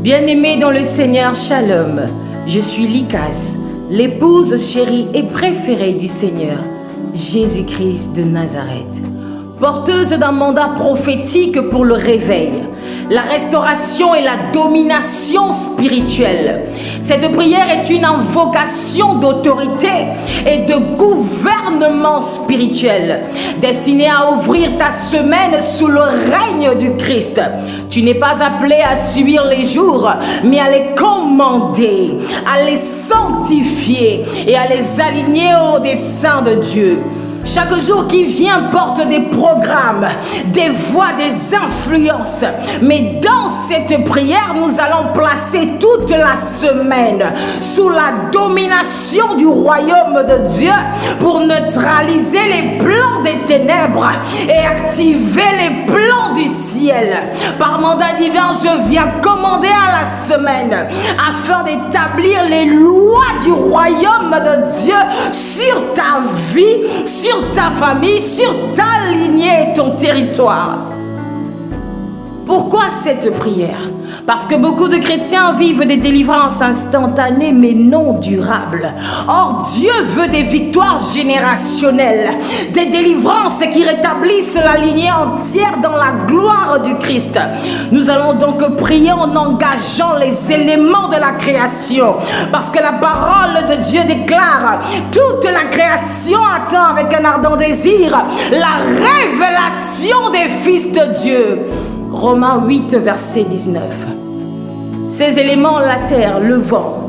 Bien-aimés dans le Seigneur, Shalom. Je suis Lykas, l'épouse chérie et préférée du Seigneur, Jésus-Christ de Nazareth. Porteuse d'un mandat prophétique pour le réveil, la restauration et la domination spirituelle. Cette prière est une invocation d'autorité et de gouvernement spirituel, destinée à ouvrir ta semaine sous le règne du Christ. Tu n'es pas appelé à subir les jours, mais à les commander, à les sanctifier et à les aligner au dessein de Dieu. Chaque jour qui vient porte des programmes, des voies, des influences. Mais dans cette prière, nous allons placer toute la semaine sous la domination du royaume de Dieu pour neutraliser les plans des ténèbres et activer les plans du ciel. Par mandat divin, je viens commander à la semaine afin d'établir les lois du royaume de Dieu sur ta vie, sur ta famille, sur ta lignée et ton territoire. Pourquoi cette prière? Parce que beaucoup de chrétiens vivent des délivrances instantanées mais non durables. Or, Dieu veut des victoires générationnelles, des délivrances qui rétablissent la lignée entière dans la gloire du Christ. Nous allons donc prier en engageant les éléments de la création, parce que la parole de Dieu déclare: toute la création attend avec un ardent désir la révélation des fils de Dieu. Romains 8, verset 19. Ces éléments, la terre, le vent,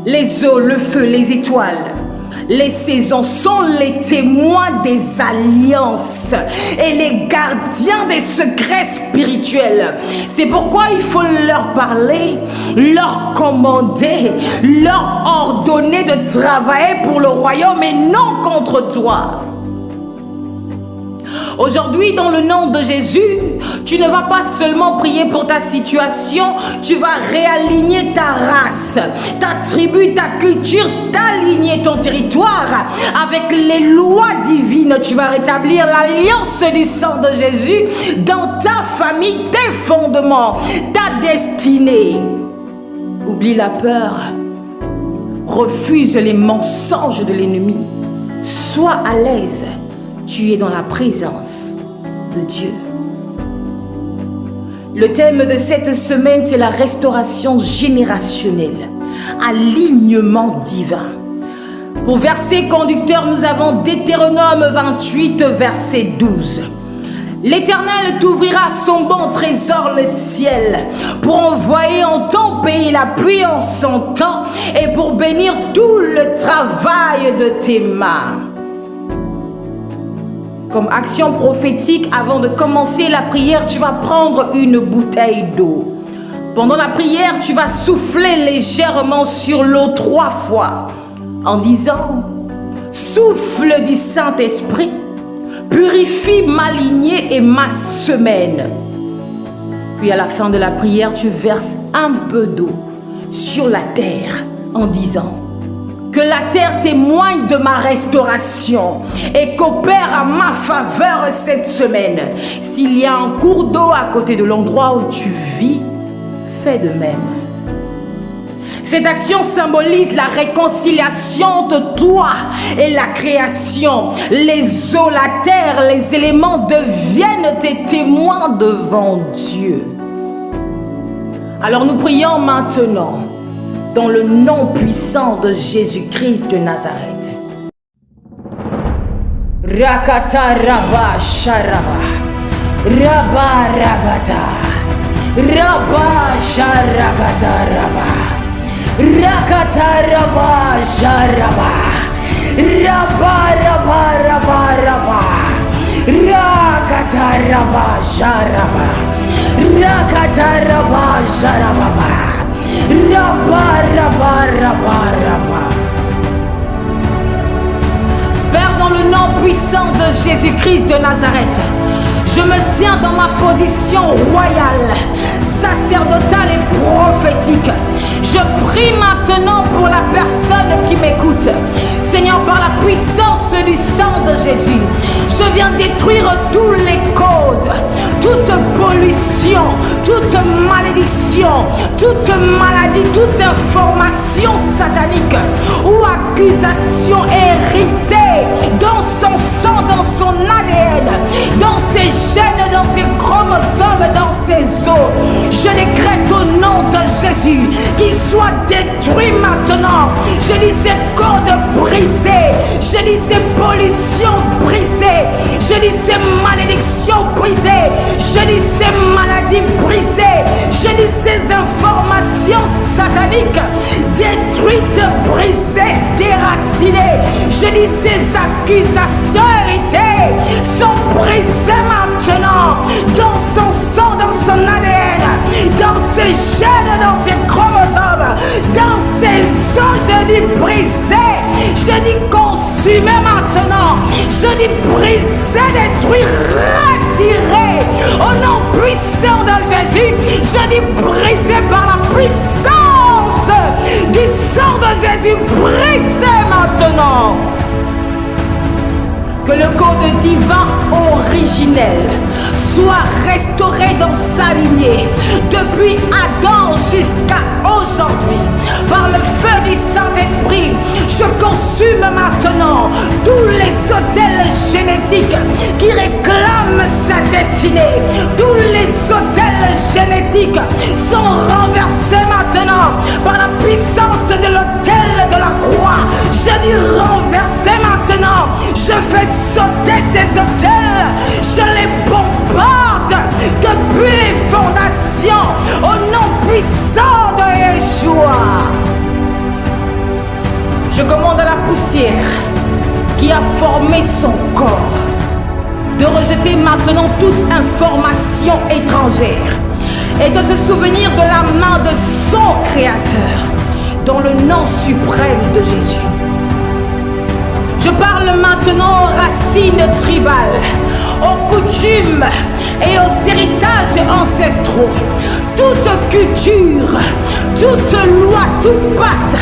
les eaux, le feu, les étoiles, les saisons sont les témoins des alliances et les gardiens des secrets spirituels. C'est pourquoi il faut leur parler, leur commander, leur ordonner de travailler pour le royaume et non contre toi. Aujourd'hui, dans le nom de Jésus, tu ne vas pas seulement prier pour ta situation, tu vas réaligner ta race, ta tribu, ta culture, ta lignée, ton territoire avec les lois divines. Tu vas rétablir l'alliance du sang de Jésus dans ta famille, tes fondements, ta destinée. Oublie la peur, refuse les mensonges de l'ennemi, sois à l'aise. Tu es dans la présence de Dieu. Le thème de cette semaine, c'est la restauration générationnelle, alignement divin. Pour verset conducteur, nous avons Deutéronome 28, verset 12. L'Éternel t'ouvrira son bon trésor, le ciel, pour envoyer en ton pays la pluie en son temps et pour bénir tout le travail de tes mains. Comme action prophétique, avant de commencer la prière, tu vas prendre une bouteille d'eau. Pendant la prière, tu vas souffler légèrement sur l'eau 3 fois en disant: souffle du Saint-Esprit, purifie ma lignée et ma semaine. Puis à la fin de la prière, tu verses un peu d'eau sur la terre en disant: que la terre témoigne de ma restauration et coopère à ma faveur cette semaine. S'il y a un cours d'eau à côté de l'endroit où tu vis, fais de même. Cette action symbolise la réconciliation entre toi et la création. Les eaux, la terre, les éléments deviennent tes témoins devant Dieu. Alors nous prions maintenant dans le nom puissant de Jésus-Christ de Nazareth. Rakata Rabba Sharaba, Rabba Ragata, Rabba Sharagata Rabba, Rakata Rabba Sharaba, Rabba Rabba Rabba Rabba, Rakata Rabba Sharaba, Rakata Rabba Sharaba. Rabba, rabba, rabba, rabba. Père, dans le nom puissant de Jésus-Christ de Nazareth, je me tiens dans ma position royale, sacerdotale et prophétique. Je prie maintenant pour la personne qui m'écoute. Seigneur, par la puissance du sang de Jésus, je viens détruire tous les causes fraude, toute pollution, toute malédiction, toute maladie, toute information satanique ou accusation héritée dans son sang, dans son ADN, dans ses gènes, dans ses chromosomes, dans ses os. Je décrète au nom de Jésus qu'il soit détruit maintenant. Je dis ces cordes brisées, je dis ces pollutions brisées, je dis ces malédictions brisées, je dis ces maladies brisées, je dis ces informations sataniques détruites, brisées, déracinées. Je dis ces accusations héritées sont brisées maintenant dans son sang, dans son ADN, dans ses gènes, dans ses chromosomes, dans ses os. Je dis brisé, je dis consumé maintenant, je dis brisé, détruit, retiré au nom puissant de Jésus. Je dis brisé par la puissance du sang de Jésus, brisé maintenant. Que le code divin originel soit restauré dans sa lignée depuis Adam jusqu'à aujourd'hui. Par le feu du Saint-Esprit, je consume maintenant tous les autels génétiques qui réclament sa destinée. Tous les autels génétiques sont renversés maintenant par la puissance de l'autel de la croix. Je dis renversé maintenant. Je fais sauter ces autels, je les bombarde depuis les fondations au nom puissant de Yeshua. Je commande à la poussière qui a formé son corps de rejeter maintenant toute information étrangère et de se souvenir de la main de son Créateur dans le nom suprême de Jésus. Je parle maintenant aux racines tribales, aux coutumes et aux héritages ancestraux. Toute culture, toute loi, toute pacte,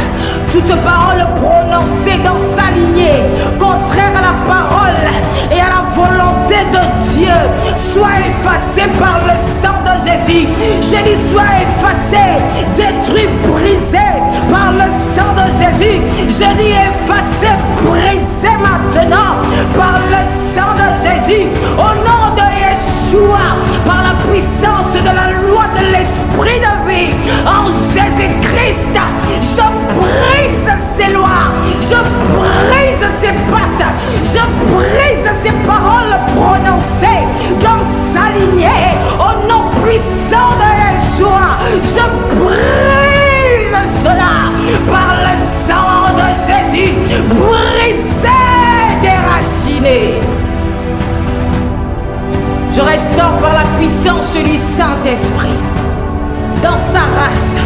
toute parole prononcée dans sa lignée, contraire à la parole et à la volonté de Dieu, soit effacée par le sang de Jésus. Je dis soit effacée, détruite, brisée par le sang de Jésus. Je dis effacée, brisée maintenant par le sang de Jésus. Au nom de Yeshua, par la puissance de la loi de l'esprit de vie en Jésus-Christ, je brise ces lois, je brise ces pactes, je brise ces paroles prononcées dans sa lignée. Au nom puissant de Yeshua, je brise cela par le sang de Jésus. Brisé, déraciné. Je restaure par la puissance du Saint-Esprit dans sa race,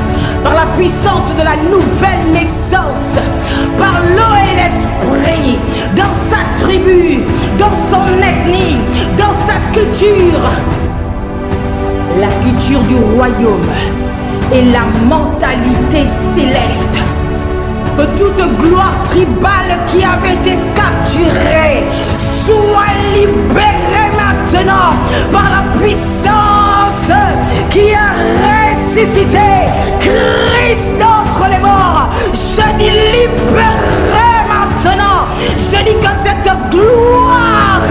par la puissance de la nouvelle naissance, par l'eau et l'esprit, dans sa tribu, dans son ethnie, dans sa culture. La culture du royaume et la mentalité céleste. Que toute gloire tribale qui avait été capturée soit libérée maintenant par la puissance qui a ressuscité Christ d'entre les morts. Je dis libérée maintenant. Je dis que cette gloire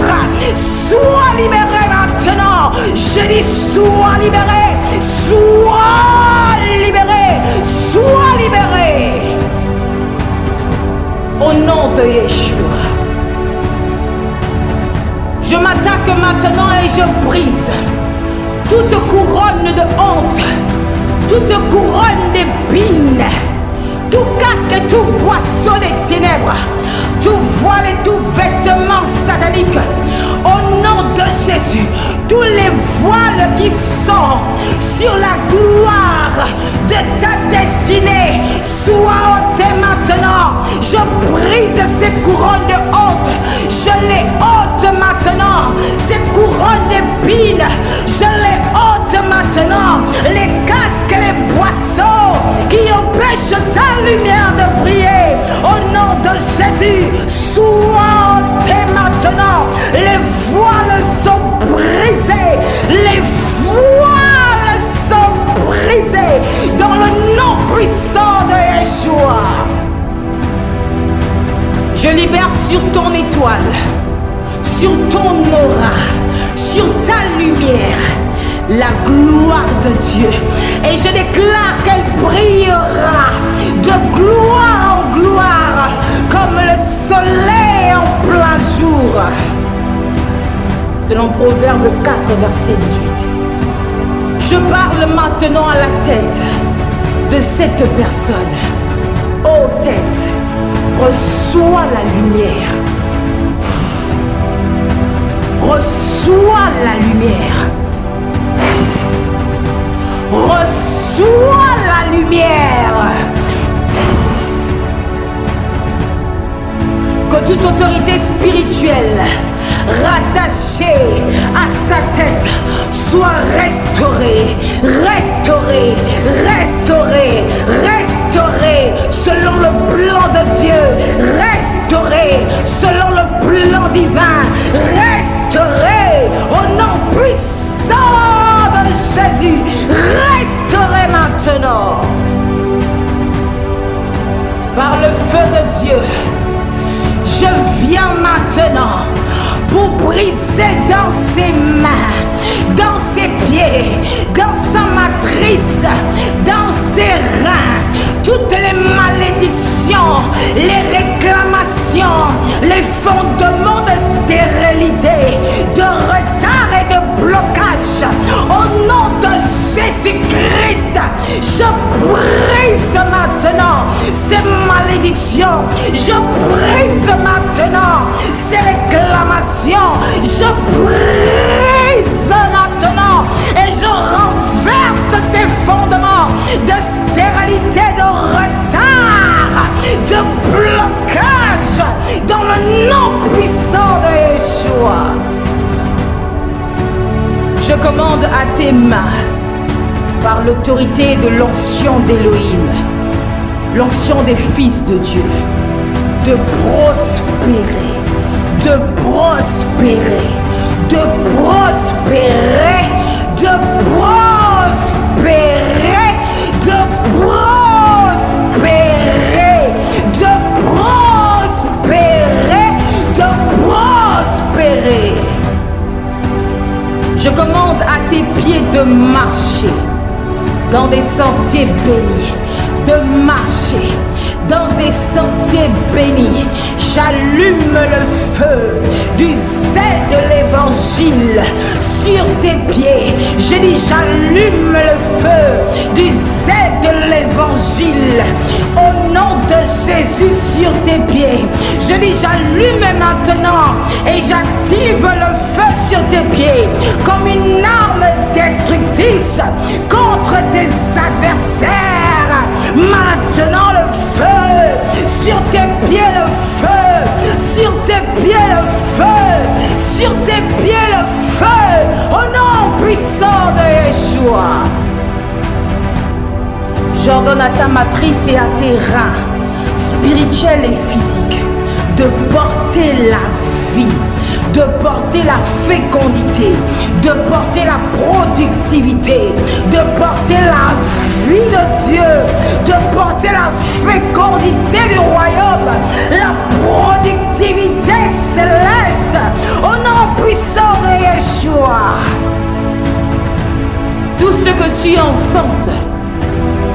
soit libérée maintenant. Je dis sois libérée, sois libérée, sois libérée. Au nom de Yeshua, je m'attaque maintenant et je brise toute couronne de honte, toute couronne d'épines, tout casque et tout boisseau des ténèbres, tout voile et tout vêtement satanique. Au nom de Jésus, tous les voiles qui sont sur la gloire de ta destinée soient ôtés maintenant. Je brise ces couronnes de honte, je les ôte maintenant. Ces couronnes d'épines, je les ôte maintenant. Les casques et les boisseaux qui empêchent ta lumière de briller, au nom de Jésus, soient ôtés maintenant. Les voiles sont brisées étoile, sur ton aura, sur ta lumière, la gloire de Dieu. Et je déclare qu'elle brillera de gloire en gloire, comme le soleil en plein jour. Selon Proverbe 4, verset 18. Je parle maintenant à la tête de cette personne. Ô tête, reçois la lumière. Reçois la lumière. Reçois la lumière. Que toute autorité spirituelle rattachée à sa tête soit restaurée, restaurée, restaurée, restaurée selon le plan de Dieu, restaurée selon le plan divin, restaurée au nom puissant de Jésus, restaurée maintenant par le feu de Dieu. Je viens maintenant pour briser dans ses mains, dans ses pieds, dans sa matrice, dans ses reins, toutes les malédictions, les réclamations, les fondements de stérilité, de retard et de blocage. Au nom de Jésus-Christ, je brise maintenant ces malédictions, je brise maintenant ces réclamations, je brise maintenant et je renverse ces fondements de stérilité, de retard, de blocage dans le nom puissant de Yeshua. Je commande à tes mains, par l'autorité de l'onction d'Élohim, l'onction des fils de Dieu, de prospérer, de prospérer, de prospérer, de prospérer, de prospérer, de prospérer, de prospérer. Je commande à tes pieds de marcher dans des sentiers bénis, de marcher dans des sentiers bénis. J'allume le feu du zèle de l'évangile sur tes pieds. Je dis j'allume le feu du zèle de l'évangile au nom de Jésus sur tes pieds. Je dis j'allume maintenant et j'active le feu sur tes pieds comme une arme destructrice contre tes adversaires. Maintenant le feu sur tes pieds, le feu sur tes pieds, le feu sur tes pieds, le feu au nom puissant de Yeshua. J'ordonne à ta matrice et à tes reins spirituels et physiques de porter la vie, de porter la fécondité, de porter la productivité, de porter la vie de Dieu, de porter la fécondité du royaume, la productivité céleste, au nom puissant de Yeshua. Tout ce que tu enfantes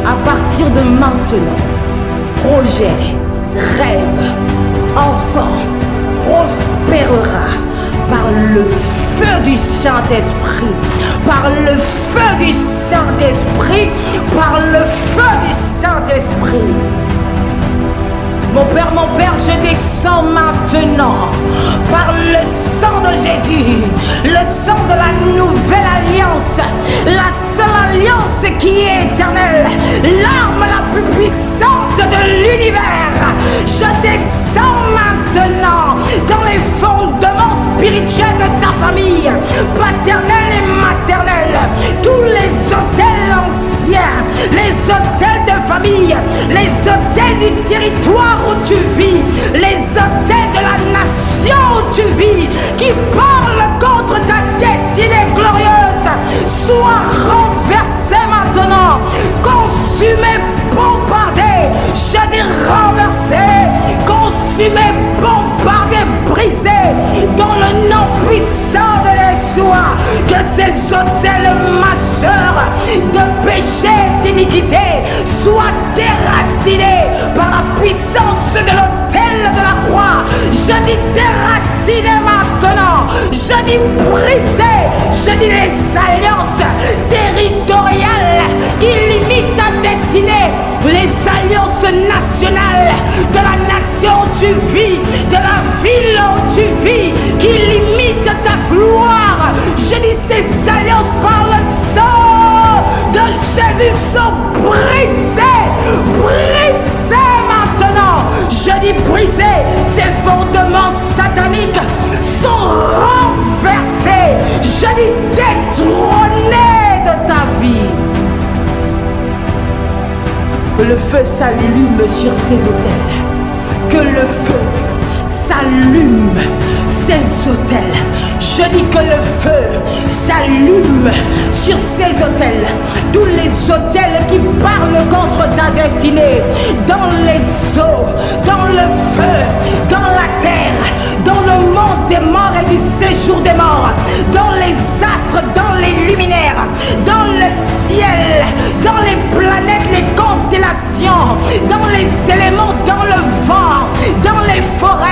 à partir de maintenant, projet, rêve, enfant, prospérera par le feu du Saint-Esprit, par le feu du Saint-Esprit, par le feu du Saint-Esprit. Mon Père, je descends maintenant par le sang de Jésus, le sang de la nouvelle alliance, la seule alliance qui est éternelle, l'arme la plus puissante de l'univers. Je descends maintenant dans les fondements spirituels de ta famille, paternelle et maternelle, tous les autels anciens, les autels de famille, les autels du territoire où tu vis, les autels de la nation où tu vis, qui parlent contre ta destinée glorieuse, soient renversés maintenant, consumés, bombardés, je dis renversés, consumés, bombardés, brisés que ces autels majeurs de péché et d'iniquité soient déracinés par la puissance de l'autel de la croix. Je dis déracinés maintenant. Je dis briser. Je dis les alliances territoriales qui limitent ta destinée. Les alliances nationales de la nation où tu vis, de la ville où tu vis, qui limitent ta gloire. Je dis ces alliances par le sang de Jésus sont brisées. Brisées maintenant. Je dis brisées. Ces fondements sataniques sont renversés. Je dis détrônés de ta vie. Que le feu s'allume sur ces autels. Que le feu s'allume ces autels. Je dis que le feu s'allume sur ces autels. Tous les autels qui parlent contre ta destinée. Dans les eaux, dans le feu, dans la terre, dans le monde des morts et du séjour des morts. Dans les astres, dans les luminaires, dans le ciel, dans les planètes, les constellations, dans les éléments, dans le vent, dans les forêts.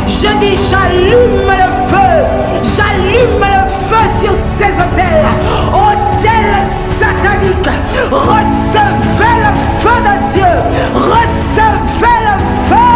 Je dis j'allume le feu. J'allume le feu sur ces autels. Autels sataniques. Recevez le feu de Dieu. Recevez le feu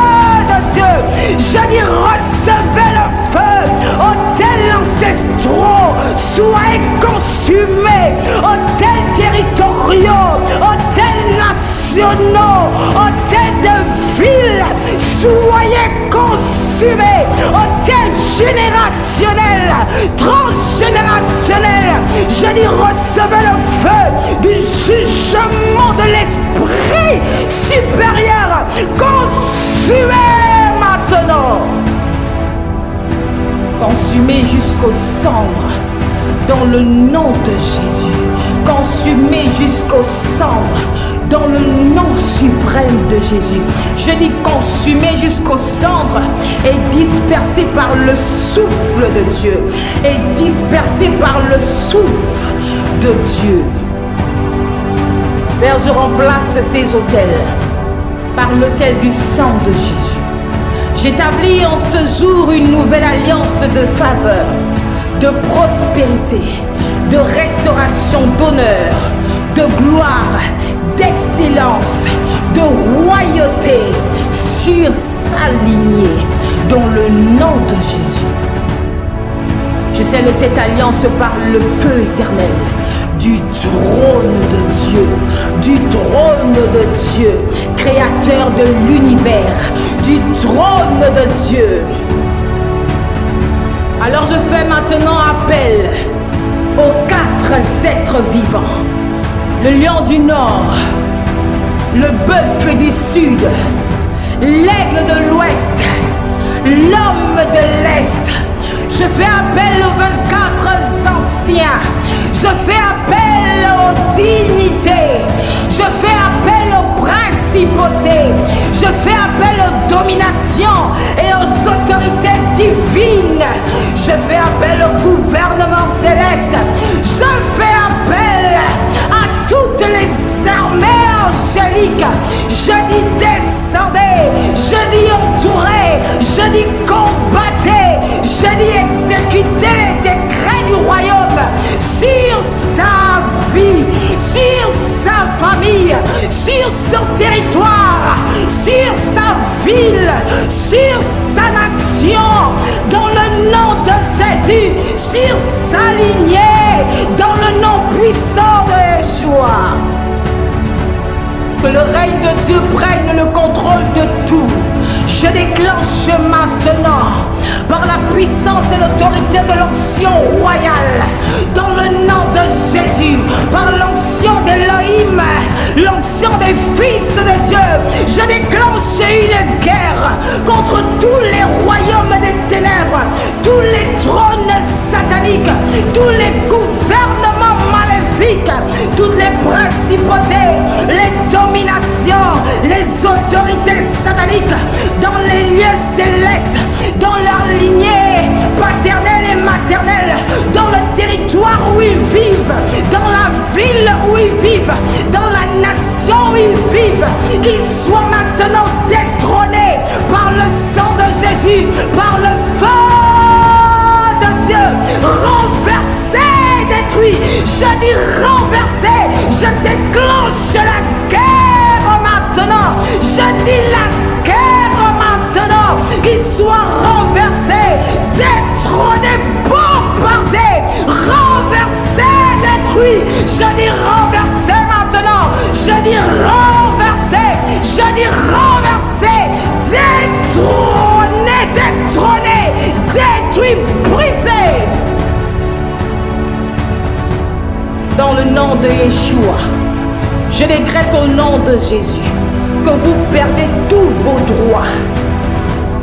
de Dieu. Je dis recevez le feu. Autels ancestraux. Soyez consumés. Autels territoriaux. Autels nationaux. Autels de ville. Soyez consumés. Autels générationnels. Transgénérationnels. Je dis recevez le feu du jugement de l'esprit supérieur. Consumez maintenant. Consumez jusqu'aux cendres. Dans le nom de Jésus. Consumé jusqu'aux cendres. Dans le nom suprême de Jésus. Je dis consumé jusqu'aux cendres. Et dispersé par le souffle de Dieu. Et dispersé par le souffle de Dieu. Père, je remplace ces autels par l'autel du sang de Jésus. J'établis en ce jour une nouvelle alliance de faveur, de prospérité, de restauration, d'honneur, de gloire, d'excellence, de royauté sur sa lignée, dans le nom de Jésus. Je scelle cette alliance par le feu éternel du trône de Dieu, du trône de Dieu, créateur de l'univers, du trône de Dieu. Alors je fais maintenant appel aux 4 êtres vivants. Le lion du nord, le bœuf du sud, l'aigle de l'ouest, l'homme de l'est. Je fais appel aux 24 anciens. Je fais appel aux dignités. Je fais appel aux principautés. Je fais appel aux dominations et aux autorités divines. Je fais appel au gouvernement céleste. Je fais appel à toutes les armées angéliques. Je dis descendez. Je dis entourez. Je dis combattez. Je dis exécutez les décrets du royaume sur sa vie, sur sa famille, sur son territoire, sur sa ville, sur sa nation, dans le nom de Jésus, sur sa lignée, dans le nom puissant de Yeshua. Que le règne de Dieu prenne le contrôle de tout. Je déclenche maintenant, par la puissance et l'autorité de l'onction royale, dans le nom de Jésus, par l'onction d'Élohim, l'onction des fils de Dieu, je déclenche une guerre contre tous les royaumes des ténèbres, tous les trônes sataniques, tous les gouvernements maléfiques, toutes les principautés, les dominations, les autorités sataniques, dans les lieux célestes, dans leur lignée paternelle et maternelle, dans le territoire où ils vivent, dans la nation où ils vivent, qu'ils soient maintenant détrônés par le sang de Jésus, par le feu de Dieu, renversés, détruits. Je dis renversés, je déclenche la guerre maintenant, je dis la guerre maintenant, qu'ils soient renversés, détrônés, bombardés, renversés, détruits. Je dis renversés maintenant, je dis renversés, je dis renversés, détrônés, détrônés, détruits, brisés. Dans le nom de Yeshua, je décrète au nom de Jésus que vous perdez tous vos droits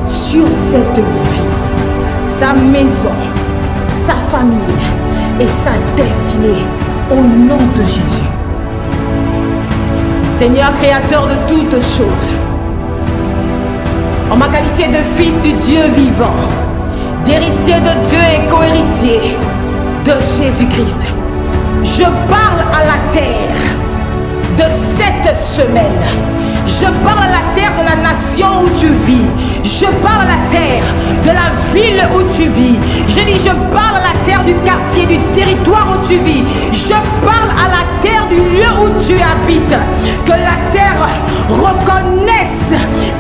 sur cette vie, sa maison, sa famille et sa destinée au nom de Jésus. Seigneur créateur de toutes choses, en ma qualité de fils du Dieu vivant, d'héritier de Dieu et co-héritier de Jésus-Christ, je parle à la terre de cette semaine. Je parle à la terre de la nation où tu vis. Je parle à la terre de la ville où tu vis. Je dis, je parle à la terre du quartier, du territoire où tu vis. Je parle à la terre du lieu où tu habites. Que la terre reconnaisse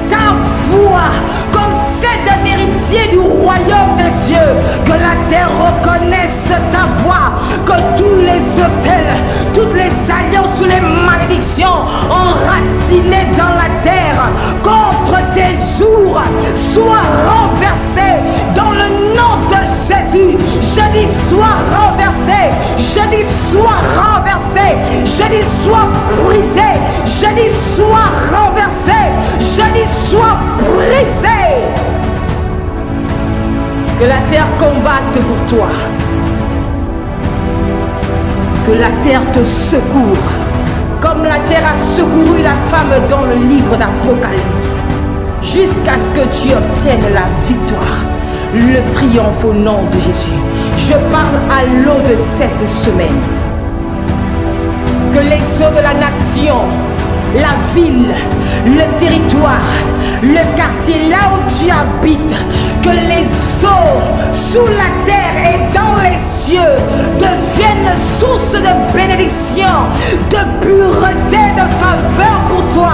ta voix comme celle d'un héritier du royaume des cieux. Que la terre reconnaisse ta voix. Que tous les autels, toutes les alliances ou les malédictions enracinées dans la terre contre tes jours soient renversées dans le nom de Jésus. Je dis sois renversé, je dis sois renversé, je dis sois brisé, je dis sois renversé, je dis sois brisé. Que la terre combatte pour toi, que la terre te secoue comme la terre a secouru la femme dans le livre d'Apocalypse, jusqu'à ce que tu obtiennes la victoire, le triomphe au nom de Jésus. Je parle à l'eau de cette semaine. Que les eaux de la nation, la ville, le territoire, le quartier, là où tu habites, que les eaux sous la terre et dans les cieux deviennent source de bénédiction, de pureté, de faveur pour toi.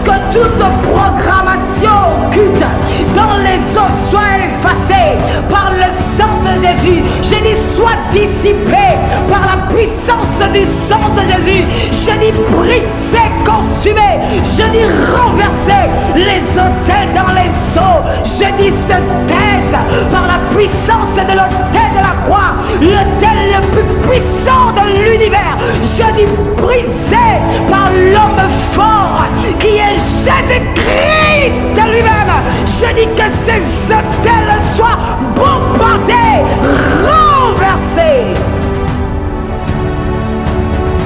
Que toute programmation occulte dans les eaux soit effacée par le sang de Jésus. Je dis soit dissipée par la puissance du sang de Jésus. Je dis brisé, consumé. Je dis renverser les autels dans les eaux. Je dis se taise par la puissance de l'autel de la croix, l'autel le plus puissant de l'univers. Je dis brisé par l'homme fort qui est Jésus-Christ lui-même. Je dis que ces autels soient bombardés, renversés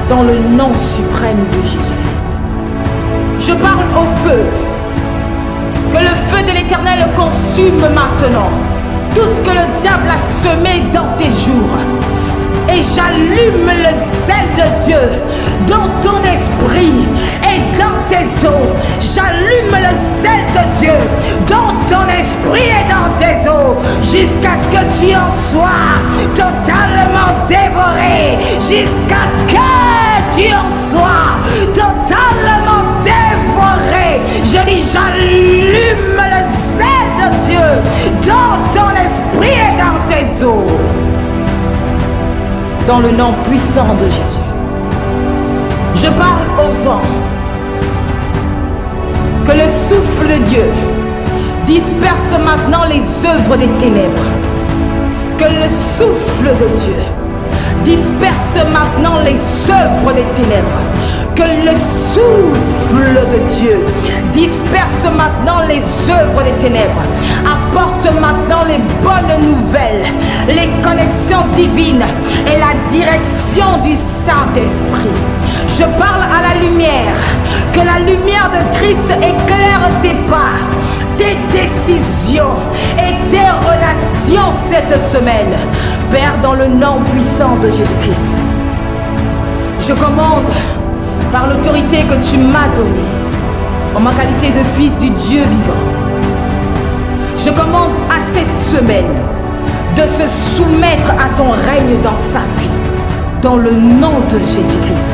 dans le nom suprême de Jésus-Christ. Je parle au feu. Que le feu de l'Éternel consume maintenant tout ce que le diable a semé dans tes jours. Et j'allume le zèle de Dieu dans ton esprit et dans tes os. J'allume le zèle de Dieu dans ton esprit et dans tes os, jusqu'à ce que tu en sois totalement dévoré, jusqu'à ce que tu en sois totalement dévoré. Je dis, j'allume le zèle de Dieu dans ton esprit et dans tes os. Dans le nom puissant de Jésus. Je parle au vent. Que le souffle de Dieu disperse maintenant les œuvres des ténèbres. Que le souffle de Dieu disperse maintenant les œuvres des ténèbres. Que le souffle de Dieu disperse maintenant les œuvres des ténèbres. Apporte maintenant les bonnes nouvelles, les connexions divines et la direction du Saint-Esprit. Je parle à la lumière. Que la lumière de Christ éclaire tes pas, tes décisions et tes relations cette semaine. Père, dans le nom puissant de Jésus-Christ, je commande par l'autorité que tu m'as donnée, en ma qualité de fils du Dieu vivant. Je commande à cette semaine de se soumettre à ton règne dans sa vie, dans le nom de Jésus-Christ.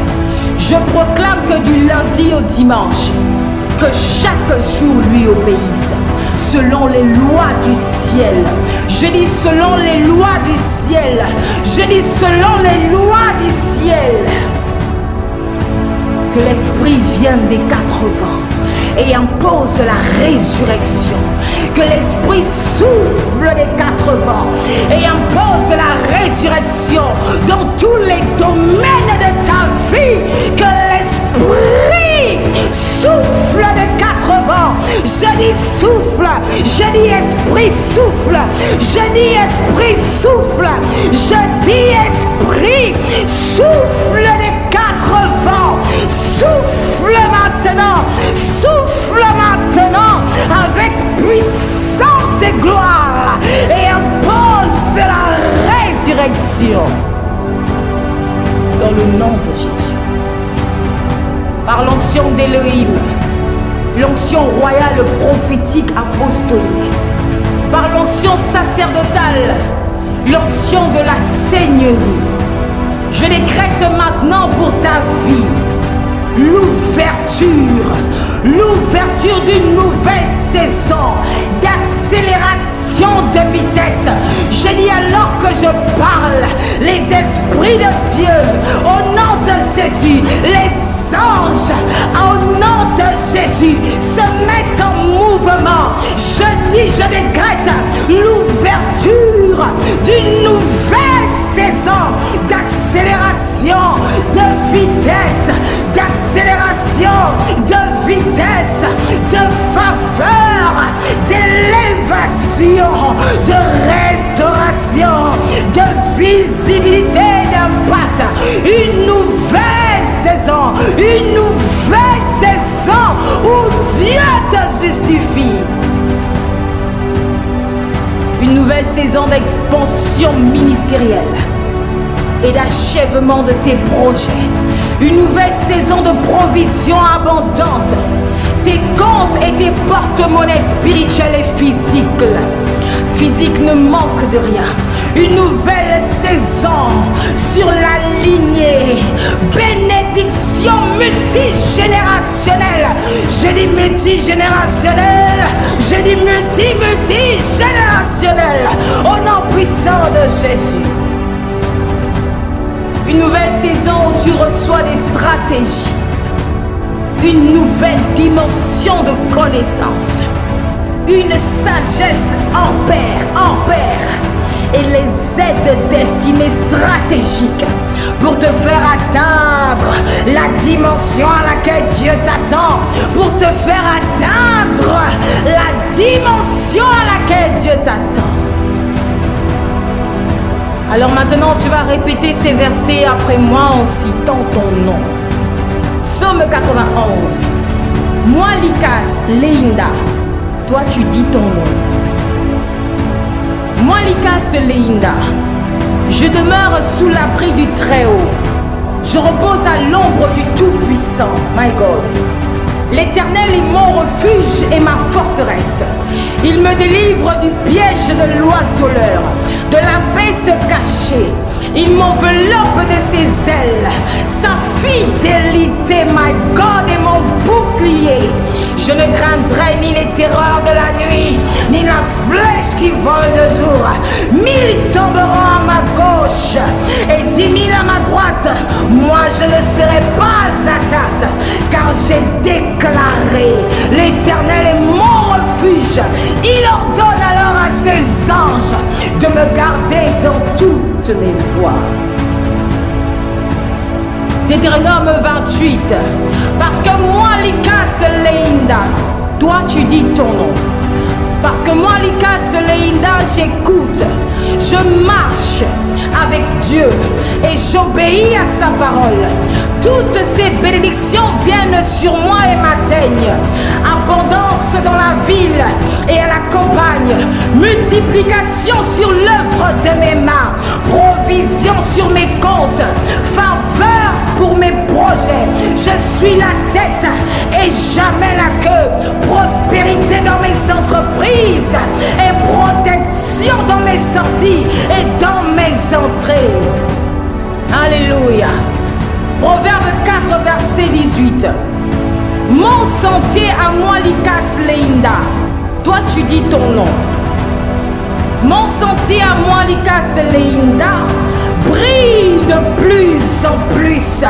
Je proclame que du lundi au dimanche, que chaque jour lui obéisse, selon les lois du ciel. Je dis selon les lois du ciel. Je dis selon les lois du ciel. Que l'Esprit vienne des 4 vents et impose la résurrection. Que l'Esprit souffle des 4 vents et impose la résurrection dans tous les domaines de ta vie. Que l'Esprit souffle des 4 vents. Je dis souffle, je dis esprit souffle, je dis esprit souffle, je dis esprit souffle des 4 vents. Souffle maintenant avec puissance et gloire et impose la résurrection dans le nom de Jésus. Par l'onction d'Élohim, l'onction royale, prophétique, apostolique, par l'onction sacerdotale, l'onction de la Seigneurie, je décrète maintenant pour ta vie l'ouverture d'une nouvelle saison d'accélération de vitesse. Je dis alors que je parle, les esprits de Dieu, au nom de Jésus, les anges, au nom de Jésus, se mettent en mouvement. Je dis, je décrète l'ouverture d'une nouvelle saison d'accélération de vitesse, d'accélération de vitesse, de faveur, d'élévation, de restauration, de visibilité, d'impact. Une nouvelle saison où Dieu te justifie. Une nouvelle saison d'expansion ministérielle et d'achèvement de tes projets. Une nouvelle saison de provision abondante. Tes comptes et tes porte-monnaies spirituels et physiques ne manquent de rien. Une nouvelle saison sur la lignée. Bénédiction multigénérationnelle. Je dis multigénérationnelle. Je dis multigénérationnelle. Au nom puissant de Jésus. Une nouvelle saison où tu reçois des stratégies. Une nouvelle dimension de connaissance. Une sagesse hors pair. Et les aides destinées stratégiques pour te faire atteindre la dimension à laquelle Dieu t'attend. Pour te faire atteindre la dimension à laquelle Dieu t'attend. Alors maintenant, tu vas répéter ces versets après moi en citant ton nom. Psaume 91. Moi, Likas, Léinda. Toi, tu dis ton nom. Moi, Likas, Léinda. Je demeure sous l'abri du Très-Haut. Je repose à l'ombre du Tout-Puissant. My God. L'Éternel est mon refuge et ma forteresse. Il me délivre du piège de l'oiseleur, de la peste cachée. Il m'enveloppe de ses ailes. Sa fidélité, my God, est mon bouclier. Je ne craindrai ni les terreurs de la nuit, ni la flèche qui vole de jour. 1000 tomberont à ma gauche et 10 000 à ma droite. Moi, je ne serai pas atteinte, car j'ai déclaré: l'Éternel est mon refuge. Il ordonne alors à ses anges de me garder dans toutes mes voies. Deutéronome 28. Parce que moi, Likas Léinda, toi tu dis ton nom. Parce que moi, Likas Léinda, j'écoute. Je marche avec Dieu et j'obéis à sa parole. Toutes ces bénédictions viennent sur moi et m'atteignent. Abondance dans la ville et à la campagne. Multiplication sur l'œuvre de mes mains. Provision sur mes comptes. Faveur pour mes projets. Je suis la tête et jamais la queue. Prospérité dans mes entreprises et protection dans mes sorties et dans mes entrées. Alléluia. Proverbe 4, verset 18. Mon sentier à moi, Likas Leinda. Toi, tu dis ton nom. Mon sentier à moi, Likas Leinda, brille de plus en plus.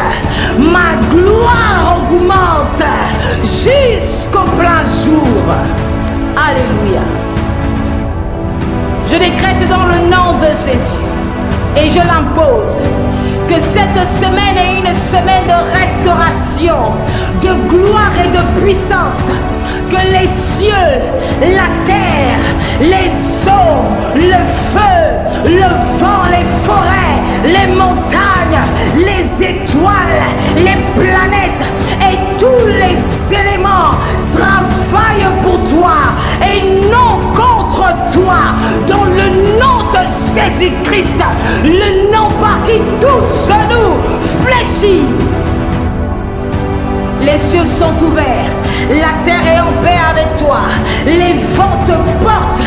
Ma gloire augmente jusqu'au plein jour. Alléluia. Je décrète dans le nom de Jésus et je l'impose que cette semaine est une semaine de restauration, de gloire et de puissance. Que les cieux, la terre, les eaux, le feu, le vent, les forêts, les montagnes, les étoiles, les planètes et tous les éléments travaillent pour toi et non contre toi. Dans le nom de Jésus-Christ, le nom par qui tout genou fléchit. Les cieux sont ouverts, la terre est en paix avec toi, les vents te portent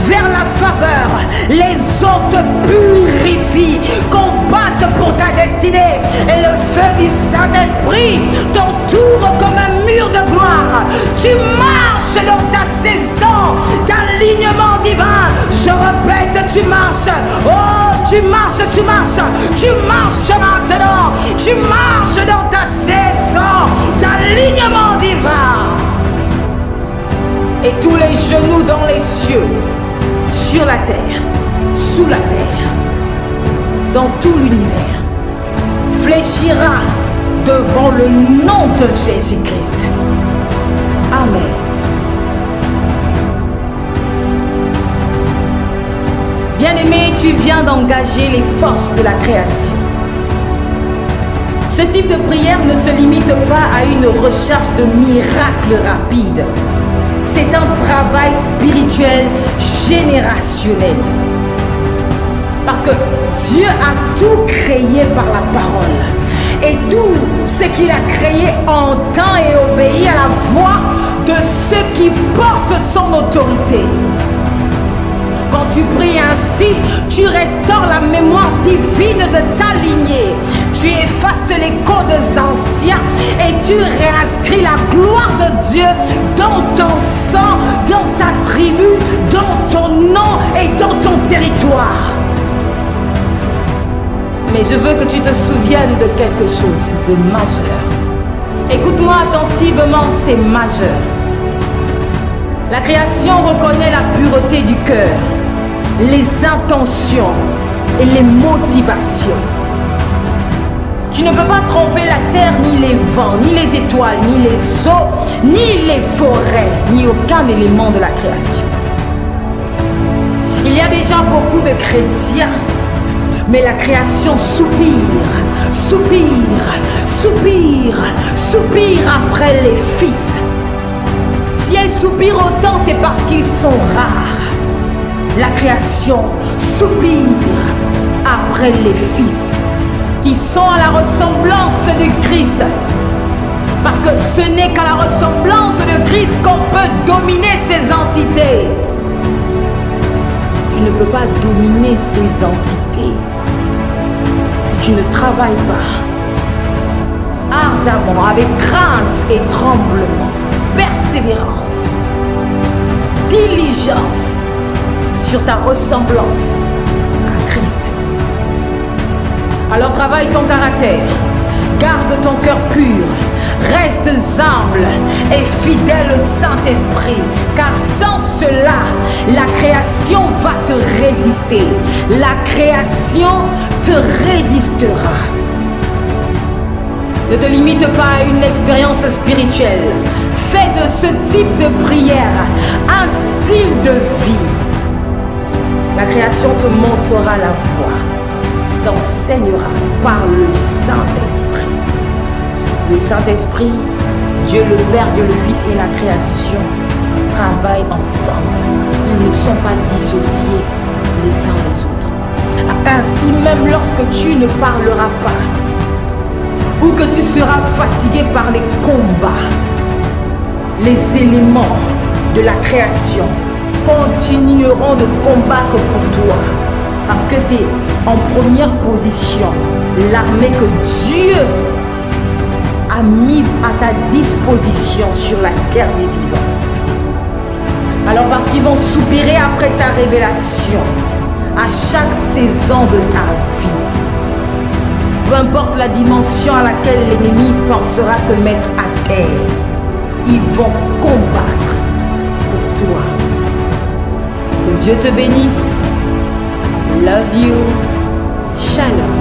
vers la faveur, les eaux te purifient, combattent pour ta destinée et le feu du Saint-Esprit t'entoure comme un mur de gloire. Tu marches dans ta saison d'alignement divin. Je répète, tu marches. Oh, tu marches, tu marches. Tu marches maintenant. Tu marches dans ta saison d'alignement divin. Et tous les genoux dans les cieux, sur la terre, sous la terre, dans tout l'univers, fléchira devant le nom de Jésus-Christ. Amen. Bien-aimé, tu viens d'engager les forces de la création. Ce type de prière ne se limite pas à une recherche de miracles rapides. C'est un travail spirituel générationnel. Parce que Dieu a tout créé par la parole. Et tout ce qu'il a créé entend et obéit à la voix de ceux qui portent son autorité. Quand tu pries ainsi, tu restaures la mémoire divine de ta lignée. Tu effaces les codes anciens et tu réinscris la gloire de Dieu dans ton sang, dans ta tribu, dans ton nom et dans ton territoire. Mais je veux que tu te souviennes de quelque chose de majeur. Écoute-moi attentivement, c'est majeur. La création reconnaît la pureté du cœur, les intentions et les motivations. Tu ne peux pas tromper la terre, ni les vents, ni les étoiles, ni les eaux, ni les forêts, ni aucun élément de la création. Il y a déjà beaucoup de chrétiens, mais la création soupire, soupire, soupire, soupire après les fils. Si elle soupire autant, c'est parce qu'ils sont rares. La création soupire après les fils qui sont à la ressemblance du Christ. Parce que ce n'est qu'à la ressemblance de Christ qu'on peut dominer ces entités. Tu ne peux pas dominer ces entités si tu ne travailles pas ardemment, avec crainte et tremblement, persévérance, diligence sur ta ressemblance à Christ. Alors travaille ton caractère, garde ton cœur pur, reste humble et fidèle au Saint-Esprit, car sans cela, la création va te résister. La création te résistera. Ne te limite pas à une expérience spirituelle. Fais de ce type de prière un style de vie. La création te montrera la voie, t'enseignera par le Saint-Esprit. Le Saint-Esprit, Dieu le Père, Dieu le Fils et la création travaillent ensemble. Ils ne sont pas dissociés les uns des autres. Ainsi, même lorsque tu ne parleras pas, ou que tu seras fatigué par les combats, les éléments de la création continueront de combattre pour toi. Parce que c'est en première position l'armée que Dieu a mise à ta disposition sur la terre des vivants. Alors parce qu'ils vont soupirer après ta révélation à chaque saison de ta vie. Peu importe la dimension à laquelle l'ennemi pensera te mettre à terre, ils vont combattre pour toi. Que Dieu te bénisse. Love you. Shalom.